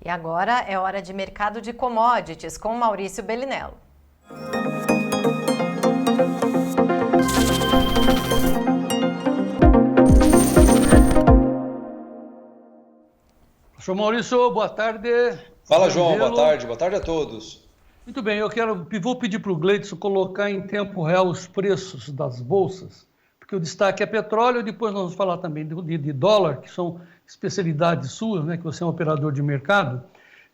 E agora é hora de mercado de commodities com Maurício Bellinello. Professor Maurício, boa tarde. Fala, João, boa tarde a todos. Muito bem, vou pedir para o Gleidson colocar em tempo real os preços das bolsas, porque o destaque é petróleo, depois nós vamos falar também de dólar, que são especialidades suas, né, que você é um operador de mercado.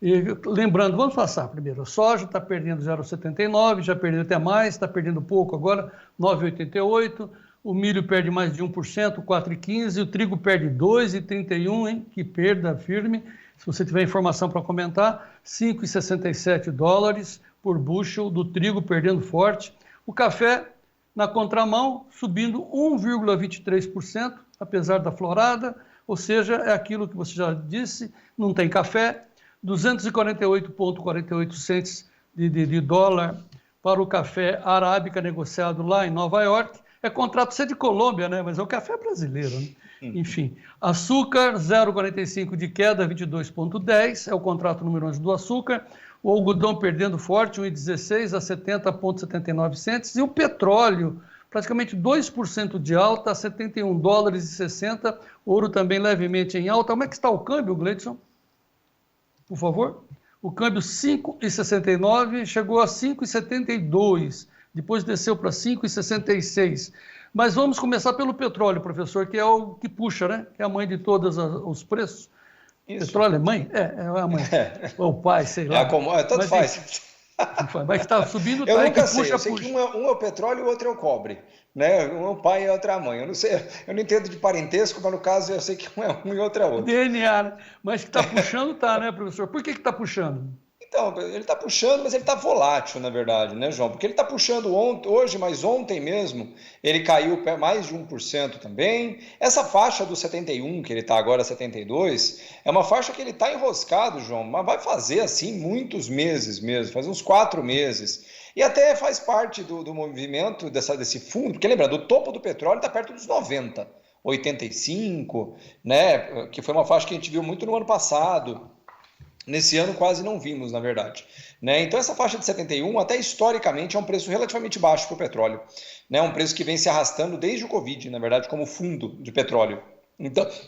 E, lembrando, vamos passar primeiro, a soja está perdendo 0,79, já perdeu até mais, está perdendo pouco agora, 9,88, o milho perde mais de 1%, 4,15, o trigo perde 2,31, hein, que perda firme. Se você tiver informação para comentar, 5,67 dólares por bushel do trigo perdendo forte. O café, na contramão, subindo 1,23%, apesar da florada, ou seja, é aquilo que você já disse, não tem café, 248,48 cents de dólar para o café arábica negociado lá em Nova York. É contrato ser de Colômbia, né? Mas é o café brasileiro, né? Enfim, açúcar, 0,45 de queda, 22,10, é o contrato número 11 do açúcar. O algodão perdendo forte, 1,16 a 70,79 cents. E o petróleo, praticamente 2% de alta, a 71 dólares e 60. Ouro também levemente em alta. Como é que está o câmbio, Gleidson? Por favor. O câmbio 5,69 chegou a 5,72. Depois desceu para 5,66. Mas vamos começar pelo petróleo, professor, que é o que puxa, né? Que é a mãe de todos os preços. Isso. Petróleo é mãe? É a mãe. Ou o pai, sei lá. Tanto faz. Mas está subindo, eu tá, nunca que puxa, sei. Eu sei que um é o petróleo e o outro é o cobre. Né? Um é o pai e a outra é a mãe. Eu não sei, eu não entendo de parentesco, mas no caso eu sei que um é um e o outro é outro. DNA, né? Mas que está puxando, tá, né, professor? Por que está puxando? Então, ele está puxando, mas ele está volátil, na verdade, né, João? Porque ele está puxando hoje, mas ontem mesmo, ele caiu mais de 1% também. Essa faixa do 71, que ele está agora 72, é uma faixa que ele está enroscado, João, mas vai fazer assim muitos meses mesmo, faz uns 4 meses. E até faz parte do movimento desse fundo, porque lembrando, o topo do petróleo está perto dos 90, 85, né? Que foi uma faixa que a gente viu muito no ano passado. Nesse ano quase não vimos, na verdade. Né? Então essa faixa de 71, até historicamente, é um preço relativamente baixo para o petróleo. Né? Um preço que vem se arrastando desde o Covid, na verdade, como fundo de petróleo.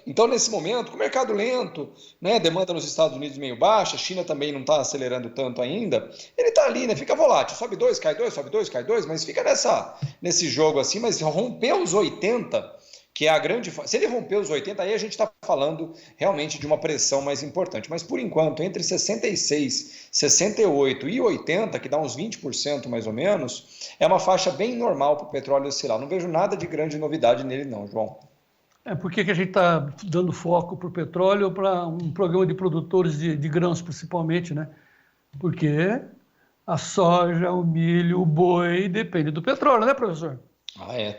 Então nesse momento, com o mercado lento, né? Demanda nos Estados Unidos meio baixa, a China também não está acelerando tanto ainda, ele está ali, né? Fica volátil, sobe 2, cai 2, sobe 2, cai 2, mas fica nesse jogo assim, mas rompeu os 80, que é a grande... Se ele romper os 80, aí a gente está falando realmente de uma pressão mais importante. Mas, por enquanto, entre 66, 68 e 80, que dá uns 20% mais ou menos, é uma faixa bem normal para o petróleo oscilar. Não vejo nada de grande novidade nele não, João. Por que a gente está dando foco para o petróleo, para um programa de produtores de grãos, principalmente, né? Porque a soja, o milho, o boi depende do petróleo, né, professor?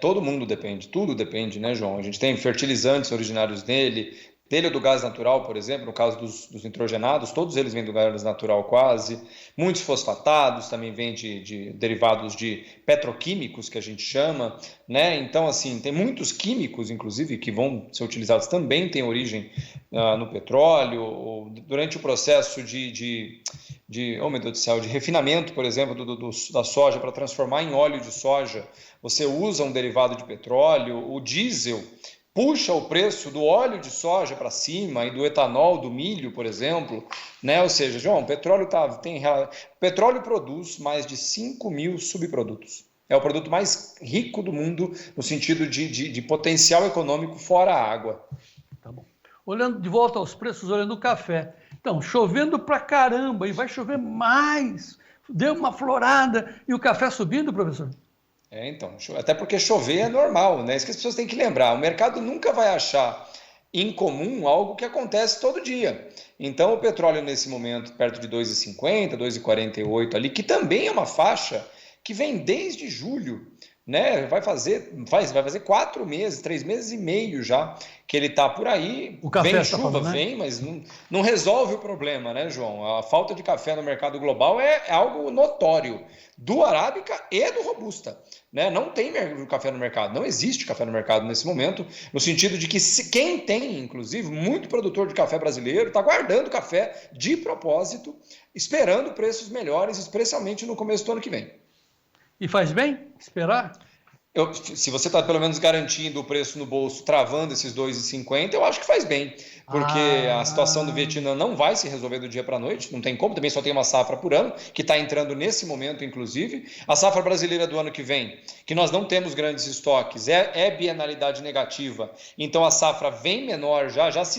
Todo mundo depende, tudo depende, né, João? A gente tem fertilizantes originários dele ou do gás natural, por exemplo, no caso dos nitrogenados, todos eles vêm do gás natural quase. Muitos fosfatados também vêm de derivados de petroquímicos, que a gente chama, né? Então, assim, tem muitos químicos, inclusive, que vão ser utilizados também, tem origem no petróleo, ou durante o processo oh meu Deus do céu, de refinamento, por exemplo, da soja para transformar em óleo de soja, você usa um derivado de petróleo. O diesel puxa o preço do óleo de soja para cima e do etanol, do milho, por exemplo, né? Ou seja, João, o petróleo produz mais de 5 mil subprodutos. É o produto mais rico do mundo no sentido de potencial econômico fora a água. Tá bom. Olhando de volta aos preços, olhando o café. Então, chovendo pra caramba e vai chover mais. Deu uma florada e o café subindo, professor? Então, até porque chover é normal, né? Isso que as pessoas têm que lembrar. O mercado nunca vai achar incomum algo que acontece todo dia. Então, o petróleo nesse momento perto de 2,50, 2,48 ali, que também é uma faixa que vem desde julho, né? Vai fazer 4 meses, 3 meses e meio já que ele está por aí. O café Vem tá chuva, falando, né? vem, mas não resolve o problema, né, João? A falta de café no mercado global é algo notório do Arábica e do Robusta, né? Não tem café no mercado, não existe café no mercado nesse momento, no sentido de que quem tem, inclusive, muito produtor de café brasileiro está guardando café de propósito, esperando preços melhores, especialmente no começo do ano que vem. E faz bem esperar? Se você está pelo menos garantindo o preço no bolso, travando esses 2,50, eu acho que faz bem, porque a situação do Vietnã não vai se resolver do dia para a noite, não tem como, também só tem uma safra por ano, que está entrando nesse momento, inclusive. A safra brasileira do ano que vem, que nós não temos grandes estoques, é bienalidade negativa, então a safra vem menor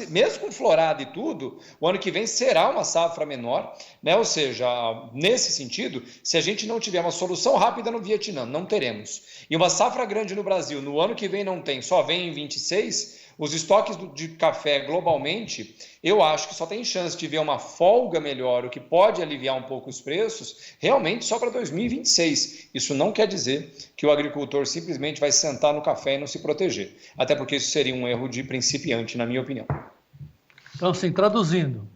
mesmo com florada e tudo, o ano que vem será uma safra menor, né? Ou seja, nesse sentido, se a gente não tiver uma solução rápida no Vietnã, não teremos. E uma safra grande no Brasil, no ano que vem não tem, só vem em 26, os estoques de café globalmente, eu acho que só tem chance de ver uma folga melhor, o que pode aliviar um pouco os preços, realmente só para 2026. Isso não quer dizer que o agricultor simplesmente vai sentar no café e não se proteger, até porque isso seria um erro de principiante, na minha opinião. Então, assim, traduzindo,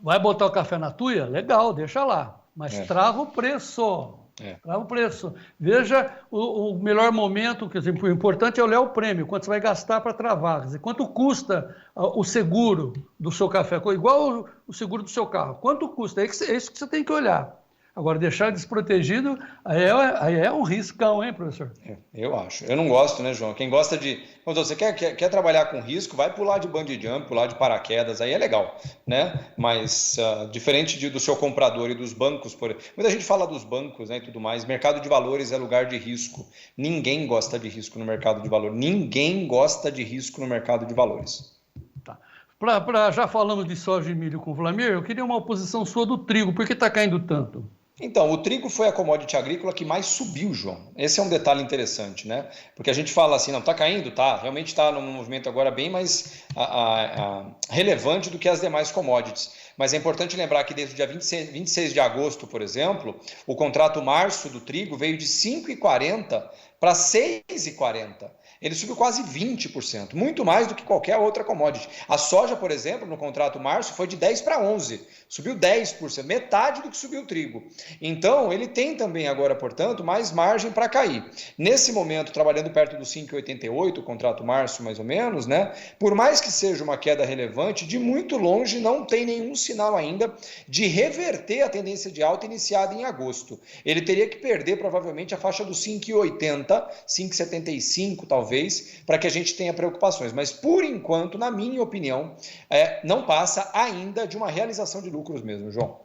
vai botar o café na tuia? Legal, deixa lá, mas trava o preço. Trava o preço. Veja o melhor momento, quer dizer, o importante é olhar o prêmio, quanto você vai gastar para travar, quer dizer, quanto custa o seguro do seu café, igual o seguro do seu carro, quanto custa, é isso que você tem que olhar. Agora, deixar desprotegido, aí é um riscão, hein, professor? Eu acho. Eu não gosto, né, João? Quem gosta de... Quando você quer trabalhar com risco, vai pular de bungee jump, pular de paraquedas, aí é legal, né? Mas, diferente do seu comprador e dos bancos, muita gente fala dos bancos, né, e tudo mais, mercado de valores é lugar de risco. Ninguém gosta de risco no mercado de valores. Ninguém gosta de risco no mercado de valores. Tá. Já falamos de soja e milho com o Vlamir, eu queria uma oposição sua do trigo, por que está caindo tanto? Então, o trigo foi a commodity agrícola que mais subiu, João. Esse é um detalhe interessante, né? Porque a gente fala assim, não, está caindo, tá? Realmente está num movimento agora bem mais relevante do que as demais commodities. Mas é importante lembrar que desde o dia 26 de agosto, por exemplo, o contrato março do trigo veio de 5,40 para 6,40. Ele subiu quase 20%, muito mais do que qualquer outra commodity. A soja, por exemplo, no contrato março foi de 10 para 11, subiu 10%, metade do que subiu o trigo. Então, ele tem também agora, portanto, mais margem para cair. Nesse momento, trabalhando perto dos 5,88, o contrato março mais ou menos, né? Por mais que seja uma queda relevante, de muito longe não tem nenhum sinal ainda de reverter a tendência de alta iniciada em agosto. Ele teria que perder provavelmente a faixa dos 5,80, 5,75 talvez, para que a gente tenha preocupações. Mas, por enquanto, na minha opinião, não passa ainda de uma realização de lucros mesmo, João.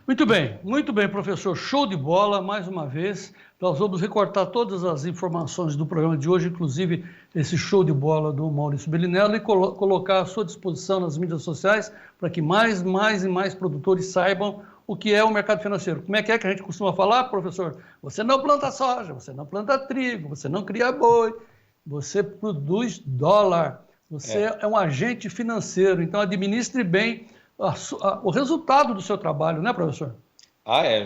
Muito bem, professor. Show de bola, mais uma vez. Nós vamos recortar todas as informações do programa de hoje, inclusive esse show de bola do Maurício Bellinello, e colocar à sua disposição nas mídias sociais para que mais e mais produtores saibam o que é o mercado financeiro. Como é que a gente costuma falar, professor? Você não planta soja, você não planta trigo, você não cria boi, você produz dólar, você é um agente financeiro, então administre bem o resultado do seu trabalho, né, professor?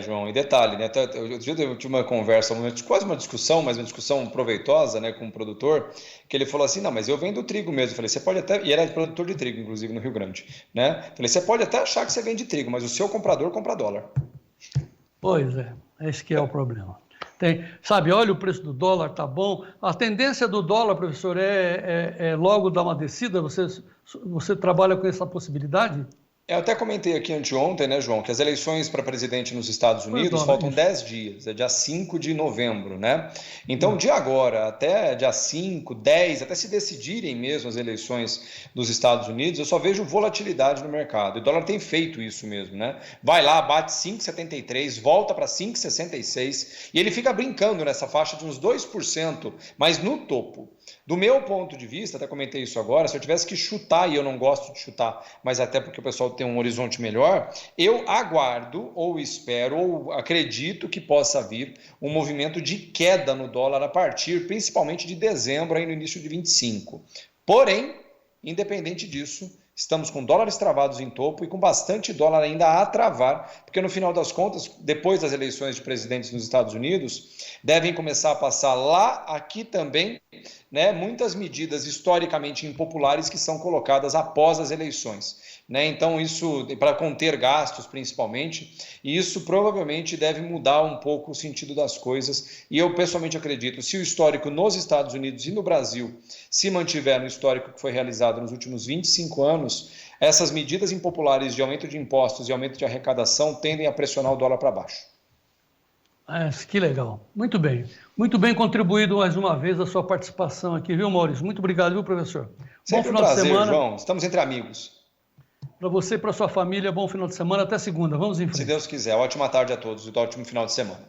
João, e detalhe, né? Eu tive uma conversa, quase uma discussão, mas uma discussão proveitosa, né, com um produtor, que ele falou assim, não, mas eu vendo trigo mesmo. Eu falei, você pode até, e ele é produtor de trigo, inclusive, no Rio Grande, né? Eu falei, você pode até achar que você vende trigo, mas o seu comprador compra dólar. Pois é, esse que é o problema. Olha o preço do dólar, tá bom. A tendência do dólar, professor, é logo dar uma descida? Você trabalha com essa possibilidade? Eu até comentei aqui anteontem, né, João, que as eleições para presidente nos Estados Unidos faltam 10 dias, é dia 5 de novembro, né? Então, de agora até dia 5, 10, até se decidirem mesmo as eleições dos Estados Unidos, eu só vejo volatilidade no mercado. E o dólar tem feito isso mesmo, né? Vai lá, bate 5,73, volta para 5,66 e ele fica brincando nessa faixa de uns 2%, mas no topo. Do meu ponto de vista, até comentei isso agora, se eu tivesse que chutar, e eu não gosto de chutar, mas até porque o pessoal tem um horizonte melhor, eu aguardo, ou espero, ou acredito que possa vir um movimento de queda no dólar a partir, principalmente de dezembro, aí no início de 25. Porém, independente disso, Estamos com dólares travados em topo e com bastante dólar ainda a travar, porque no final das contas, depois das eleições de presidentes nos Estados Unidos, devem começar a passar lá, aqui também, né, muitas medidas historicamente impopulares que são colocadas após as eleições. Né? Então, isso para conter gastos, principalmente, e isso provavelmente deve mudar um pouco o sentido das coisas. E eu pessoalmente acredito, se o histórico nos Estados Unidos e no Brasil se mantiver no histórico que foi realizado nos últimos 25 anos, essas medidas impopulares de aumento de impostos e aumento de arrecadação tendem a pressionar o dólar para baixo. Que legal. Muito bem contribuído mais uma vez a sua participação aqui, viu, Maurício? Muito obrigado, viu, professor? Sempre bom final um prazer, de semana. João. Estamos entre amigos. Para você e para sua família, bom final de semana. Até segunda. Vamos em frente. Se Deus quiser. Ótima tarde a todos e ótimo final de semana.